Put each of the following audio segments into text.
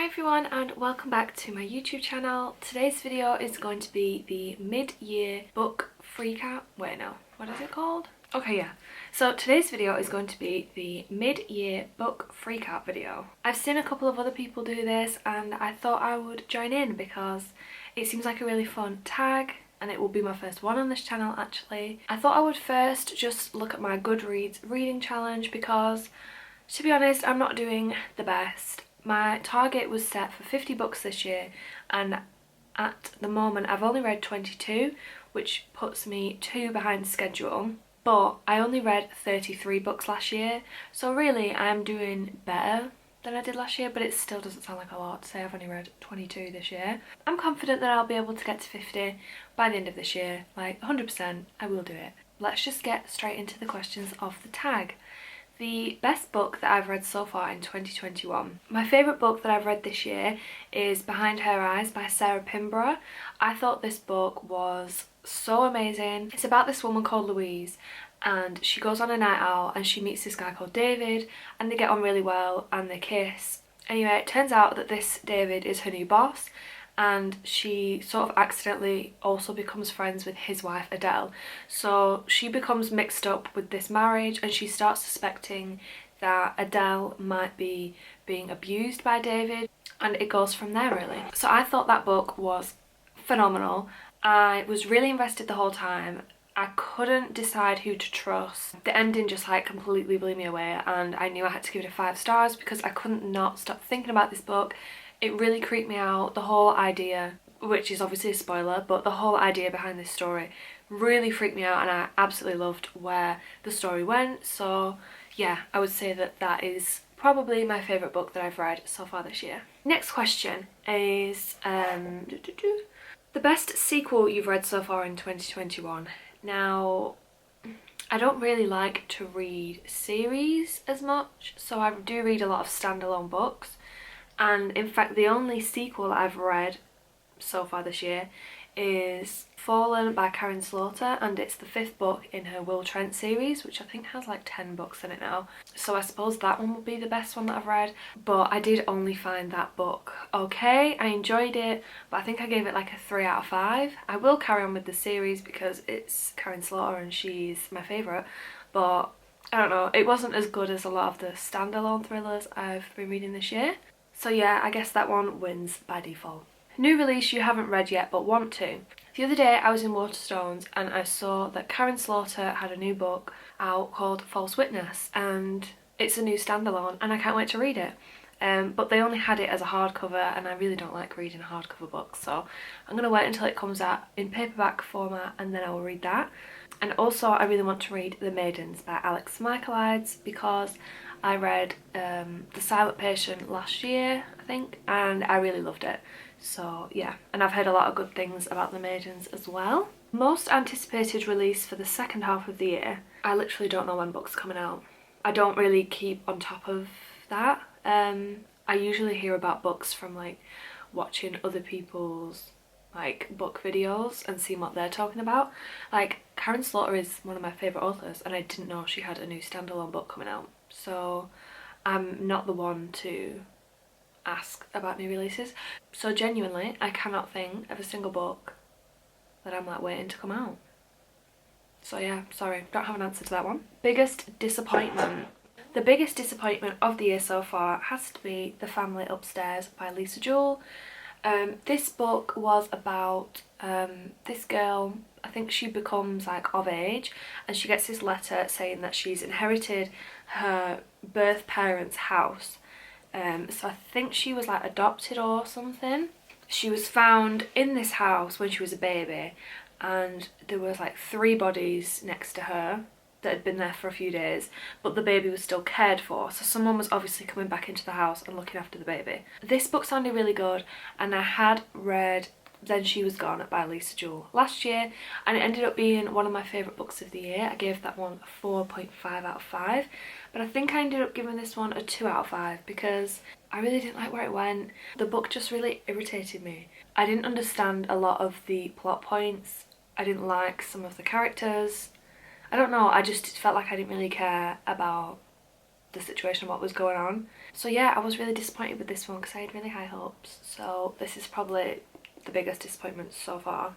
Hi everyone and welcome back to my YouTube channel. Today's video is going to be the mid-year book freakout. Wait, no, what is it called? Okay, yeah. So today's video is going to be the mid-year book freakout video. I've seen a couple of other people do this and I thought I would join in because it seems like a really fun tag and it will be my first one on this channel actually. I thought I would first just look at my Goodreads reading challenge because, to be honest, I'm not doing the best. My target was set for 50 books this year and at the moment I've only read 22, which puts me 2 behind schedule, but I only read 33 books last year, so really I am doing better than I did last year, but it still doesn't sound like a lot to say I've only read 22 this year. I'm confident that I'll be able to get to 50 by the end of this year, like 100% I will do it. Let's just get straight into the questions of the tag. The best book that I've read so far in 2021. My favourite book that I've read this year is Behind Her Eyes by Sarah Pinborough. I thought this book was so amazing. It's about this woman called Louise and she goes on a night out and she meets this guy called David and they get on really well and they kiss. Anyway, it turns out that this David is her new boss and she sort of accidentally also becomes friends with his wife Adele. So she becomes mixed up with this marriage and she starts suspecting that Adele might be being abused by David, and it goes from there really. So I thought that book was phenomenal. I was really invested the whole time. I couldn't decide who to trust. The ending just like completely blew me away and I knew I had to give it 5 stars because I couldn't not stop thinking about this book. It really creeped me out. The whole idea, which is obviously a spoiler, but the whole idea behind this story really freaked me out and I absolutely loved where the story went. So yeah, I would say that that is probably my favourite book that I've read so far this year. Next question is the best sequel you've read so far in 2021. Now, I don't really like to read series as much, so I do read a lot of standalone books. And in fact the only sequel I've read so far this year is Fallen by Karen Slaughter, and it's the 5th book in her Will Trent series, which I think has like 10 books in it now. So I suppose that one would be the best one that I've read, but I did only find that book okay. I enjoyed it, but I think I gave it like a 3 out of 5. I will carry on with the series because it's Karen Slaughter and she's my favourite, but I don't know, it wasn't as good as a lot of the standalone thrillers I've been reading this year. So yeah, I guess that one wins by default. New release you haven't read yet but want to. The other day I was in Waterstones and I saw that Karen Slaughter had a new book out called False Witness and it's a new standalone and I can't wait to read it. But they only had it as a hardcover and I really don't like reading hardcover books, so I'm going to wait until it comes out in paperback format and then I will read that. And also I really want to read The Maidens by Alex Michaelides because I read The Silent Patient last year, I think, and I really loved it. So yeah, and I've heard a lot of good things about The Maidens as well. Most anticipated release for the second half of the year. I literally don't know when books are coming out. I don't really keep on top of that. I usually hear about books from like watching other people's like book videos and seeing what they're talking about. Like Karen Slaughter is one of my favourite authors and I didn't know she had a new standalone book coming out. So I'm not the one to ask about new releases. So genuinely, I cannot think of a single book that I'm like waiting to come out. So yeah, sorry, don't have an answer to that one. Biggest disappointment. The biggest disappointment of the year so far has to be The Family Upstairs by Lisa Jewell. This book was about this girl. I think she becomes like of age and she gets this letter saying that she's inherited her birth parents' house. So I think she was like adopted or something. She was found in this house when she was a baby and there was like 3 bodies next to her that had been there for a few days, but the baby was still cared for, so someone was obviously coming back into the house and looking after the baby. This book sounded really good and I had read Then She Was Gone by Lisa Jewell last year and it ended up being one of my favourite books of the year. I gave that one a 4.5 out of 5, but I think I ended up giving this one a 2 out of 5 because I really didn't like where it went. The book just really irritated me. I didn't understand a lot of the plot points. I didn't like some of the characters. I don't know, I just felt like I didn't really care about the situation, what was going on. So yeah, I was really disappointed with this one because I had really high hopes. So this is probably the biggest disappointment so far.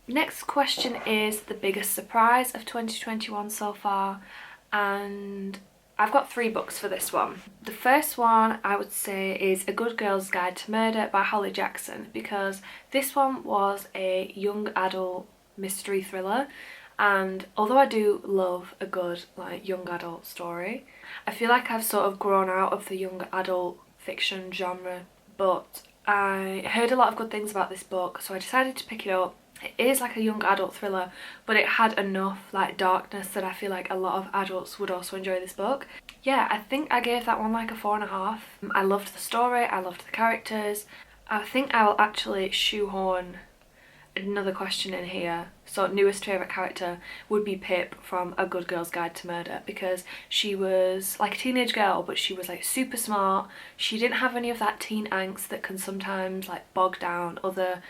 Next question is the biggest surprise of 2021 so far, and I've got 3 books for this one. The first one I would say is A Good Girl's Guide to Murder by Holly Jackson, because this one was a young adult mystery thriller, and although I do love a good like young adult story, I feel like I've sort of grown out of the young adult fiction genre, but I heard a lot of good things about this book, so I decided to pick it up. It is like a young adult thriller, but it had enough like darkness that I feel like a lot of adults would also enjoy this book. Yeah, I think I gave that one like a 4.5. I loved the story, I loved the characters. I think I will actually shoehorn another question in here. So newest favourite character would be Pip from A Good Girl's Guide to Murder, because she was like a teenage girl, but she was like super smart. She didn't have any of that teen angst that can sometimes like bog down other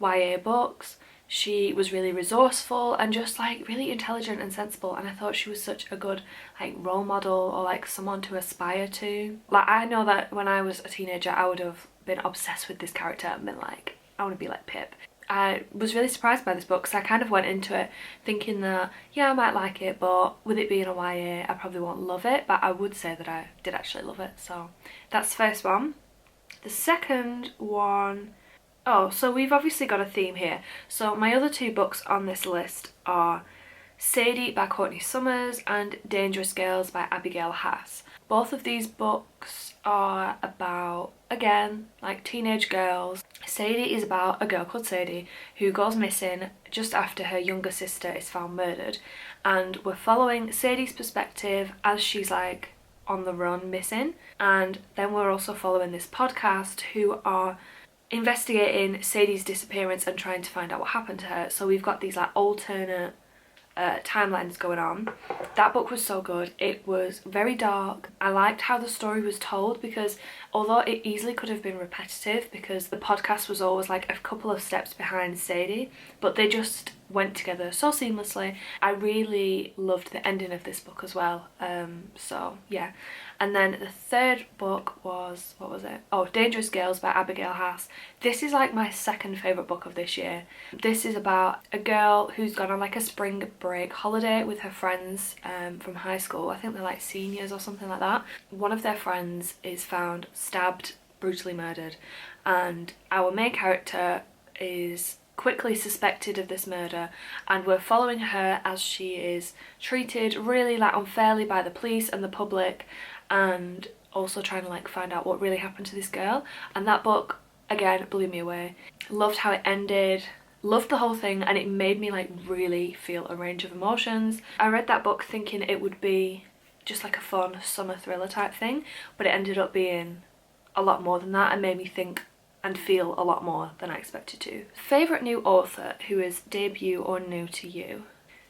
YA books. She was really resourceful and just like really intelligent and sensible, and I thought she was such a good like role model, or like someone to aspire to. Like I know that when I was a teenager I would have been obsessed with this character and been like, I want to be like Pip. I was really surprised by this book because I kind of went into it thinking that yeah, I might like it, but with it being a YA I probably won't love it, but I would say that I did actually love it. So that's the first one. The second one, oh, so we've obviously got a theme here. So my other 2 books on this list are Sadie by Courtney Summers and Dangerous Girls by Abigail Hass. Both of these books are about, again, like teenage girls. Sadie is about a girl called Sadie who goes missing just after her younger sister is found murdered, and we're following Sadie's perspective as she's like on the run missing, and then we're also following this podcast who are investigating Sadie's disappearance and trying to find out what happened to her. So we've got these like alternate timelines going on. That book was so good. It was very dark. I liked how the story was told, because although it easily could have been repetitive because the podcast was always like a couple of steps behind Sadie, but they just went together so seamlessly. I really loved the ending of this book as well. So yeah. And then the third book was, what was it? Oh, Dangerous Girls by Abigail Hass. This is like my second favourite book of this year. This is about a girl who's gone on like a spring break holiday with her friends from high school. I think they're like seniors or something like that. One of their friends is found stabbed, brutally murdered, and our main character is quickly suspected of this murder, and we're following her as she is treated really like unfairly by the police and the public, and also trying to like find out what really happened to this girl. And that book again blew me away. Loved how it ended, loved the whole thing, and it made me like really feel a range of emotions. I read that book thinking it would be just like a fun summer thriller type thing, but it ended up being a lot more than that and made me think and feel a lot more than I expected to. Favourite new author who is debut or new to you?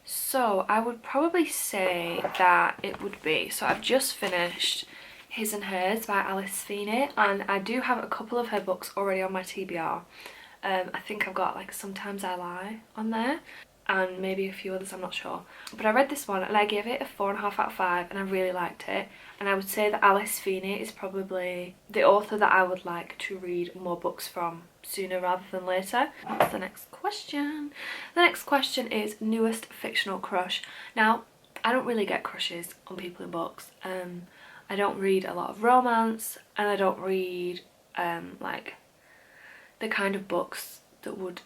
So I would probably say that it would be, so I've just finished His and Hers by Alice Feeney, and I do have a couple of her books already on my TBR. I think I've got like Sometimes I Lie on there, and maybe a few others, I'm not sure. But I read this one and I gave it a 4.5 out of 5 and I really liked it. And I would say that Alice Feeney is probably the author that I would like to read more books from sooner rather than later. What's the next question? The next question is newest fictional crush. Now, I don't really get crushes on people in books. I don't read a lot of romance, and I don't read like the kind of books that would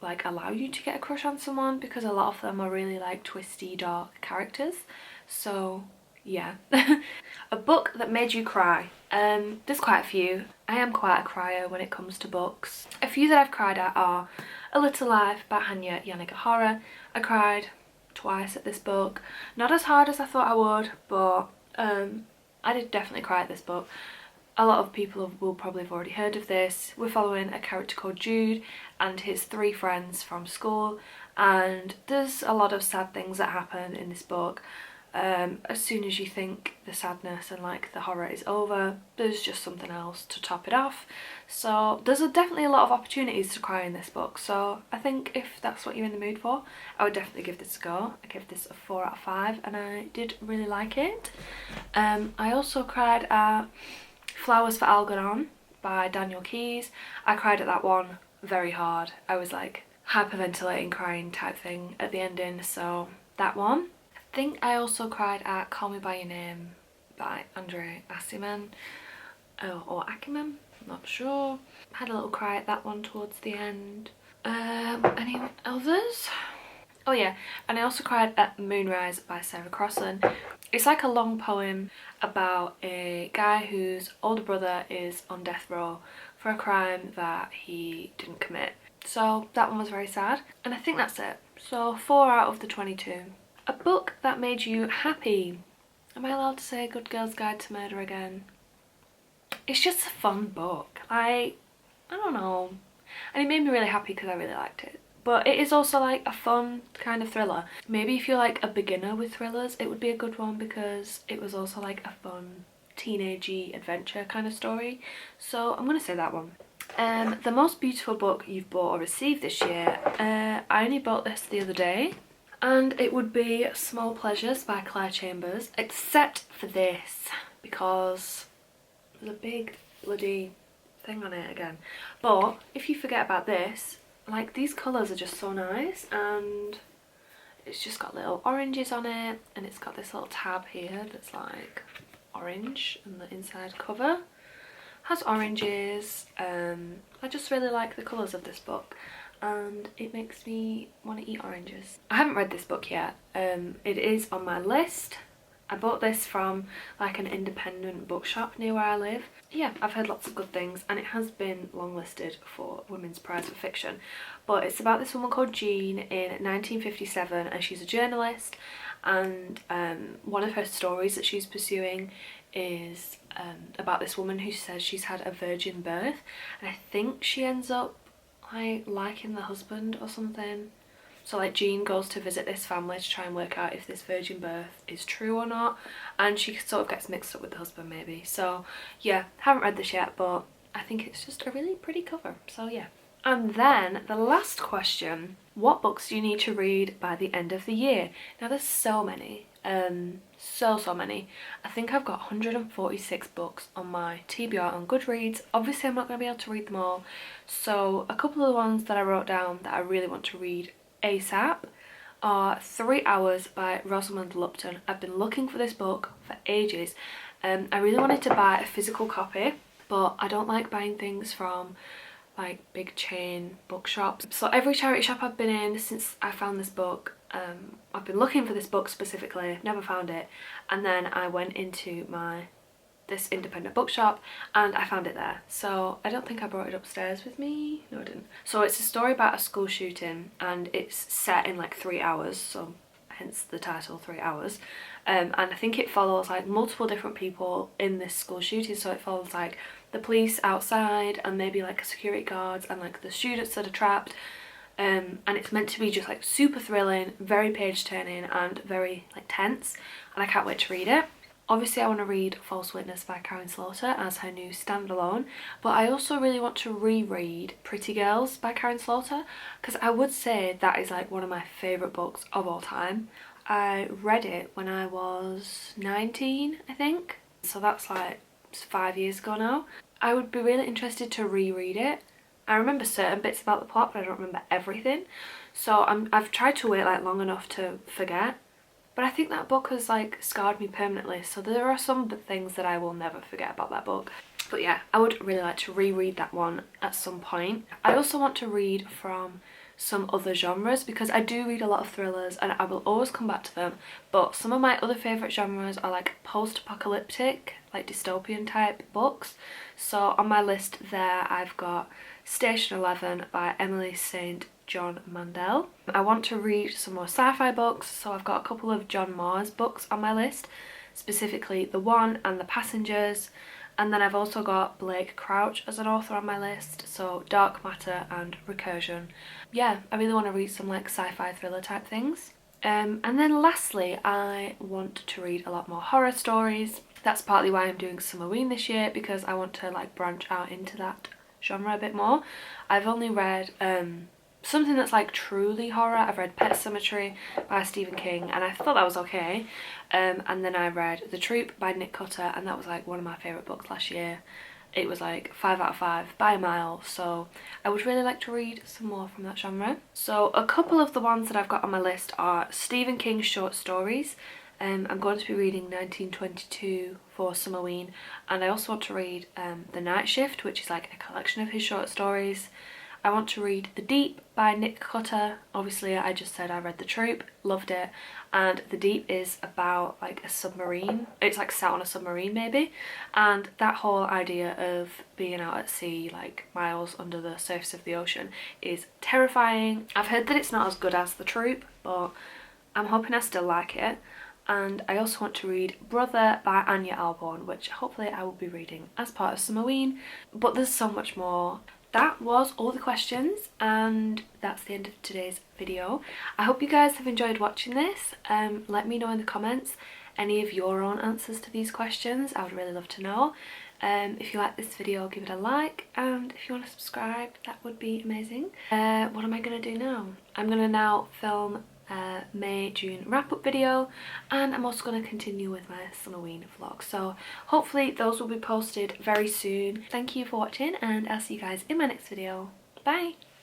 like allow you to get a crush on someone, because a lot of them are really like twisty, dark characters. So yeah. A book that made you cry. There's quite a few. I am quite a crier when it comes to books. A few that I've cried at are A Little Life by Hanya Yanagihara. I cried twice at this book. Not as hard as I thought I would, but I did definitely cry at this book. A lot of people will probably have already heard of this. We're following a character called Jude and his 3 friends from school, and there's a lot of sad things that happen in this book. As soon as you think the sadness and like the horror is over, there's just something else to top it off. So there's definitely a lot of opportunities to cry in this book, so I think if that's what you're in the mood for, I would definitely give this a go. I gave this a 4 out of 5 and I did really like it. I also cried at Flowers for Algernon by Daniel Keyes. I cried at that one very hard. I was like hyperventilating, crying type thing at the ending, so that one. I think I also cried at Call Me By Your Name by Andre Aciman, or Ackerman, I'm not sure. Had a little cry at that one towards the end. Any others? Oh yeah, and I also cried at Moonrise by Sarah Crossan. It's like a long poem about a guy whose older brother is on death row for a crime that he didn't commit. So that one was very sad. And I think that's it. So 4 out of the 22. A book that made you happy. Am I allowed to say Good Girl's Guide to Murder again? It's just a fun book. I don't know. And it made me really happy because I really liked it. But it is also like a fun kind of thriller. Maybe if you're like a beginner with thrillers, it would be a good one because it was also like a fun teenagey adventure kind of story. So I'm going to say that one. The most beautiful book you've bought or received this year. I only bought this the other day. And it would be Small Pleasures by Claire Chambers. Except for this. Because there's a big bloody thing on it again. But if you forget about this, like these colours are just so nice, and it's just got little oranges on it, and it's got this little tab here that's like orange, and the inside cover has oranges. I just really like the colours of this book, and it makes me want to eat oranges. I haven't read this book yet. It is on my list. I bought this from like an independent bookshop near where I live. Yeah, I've heard lots of good things, and it has been longlisted for Women's Prize for Fiction. But it's about this woman called Jean in 1957, and she's a journalist, and one of her stories that she's pursuing is about this woman who says she's had a virgin birth, and I think she ends up like liking the husband or something. So like Jean goes to visit this family to try and work out if this virgin birth is true or not, and she sort of gets mixed up with the husband maybe. So yeah, haven't read this yet, but I think it's just a really pretty cover, so yeah. And then the last question, what books do you need to read by the end of the year? Now there's so many, so many. I think I've got 146 books on my TBR on Goodreads. Obviously I'm not going to be able to read them all, so a couple of the ones that I wrote down that I really want to read ASAP are 3 Hours by Rosamund Lupton. I've been looking for this book for ages. I really wanted to buy a physical copy, but I don't like buying things from like big chain bookshops. So every charity shop I've been in since I found this book, I've been looking for this book specifically, never found it, and then I went into this independent bookshop and I found it there. So I don't think I brought it upstairs with me. No, I didn't. So it's a story about a school shooting, and it's set in like 3 hours, so hence the title 3 Hours. And I think it follows like multiple different people in this school shooting. So it follows like the police outside, and maybe like security guards, and like the students that are trapped. And it's meant to be just like super thrilling, very page turning, and very like tense, and I can't wait to read it. Obviously I want to read False Witness by Karen Slaughter as her new standalone, but I also really want to reread Pretty Girls by Karen Slaughter, because I would say that is like one of my favourite books of all time. I read it when I was 19, I think, so that's like 5 years ago now. I would be really interested to reread it. I remember certain bits about the plot, but I don't remember everything, so I've tried to wait like long enough to forget. But I think that book has like scarred me permanently, so there are some things that I will never forget about that book. But yeah, I would really like to reread that one at some point. I also want to read from some other genres, because I do read a lot of thrillers and I will always come back to them, but some of my other favourite genres are like post-apocalyptic, like dystopian type books. So on my list there I've got Station 11 by Emily St. John Mandel. I want to read some more sci-fi books, so I've got a couple of John Moore's books on my list, specifically The One and The Passengers, and then I've also got Blake Crouch as an author on my list, so Dark Matter and Recursion. Yeah, I really want to read some like sci-fi thriller type things. And then lastly, I want to read a lot more horror stories. That's partly why I'm doing Summerween this year, because I want to like branch out into that genre a bit more. I've only read something that's like truly horror. I've read Pet Sematary by Stephen King and I thought that was okay, and then I read The Troop by Nick Cutter and that was like one of my favourite books last year. It was like 5 out of 5 by a mile, so I would really like to read some more from that genre. So a couple of the ones that I've got on my list are Stephen King's short stories. I'm going to be reading 1922 for Summerween, and I also want to read The Night Shift, which is like a collection of his short stories. I want to read The Deep by Nick Cutter. Obviously I just said I read The Troop, loved it, and The Deep is about like a submarine. It's like set on a submarine maybe, and that whole idea of being out at sea like miles under the surface of the ocean is terrifying. I've heard that it's not as good as The Troop, but I'm hoping I still like it. And I also want to read Brother by Anya Alborn, which hopefully I will be reading as part of Summerween, but there's so much more. That was all the questions and that's the end of today's video. I hope you guys have enjoyed watching this. Let me know in the comments any of your own answers to these questions. I would really love to know. If you like this video, give it a like, and if you want to subscribe, that would be amazing. What am I going to do now? I'm going to now film May-June wrap-up video, and I'm also going to continue with my Summerween vlog, so hopefully those will be posted very soon. Thank you for watching and I'll see you guys in my next video. Bye!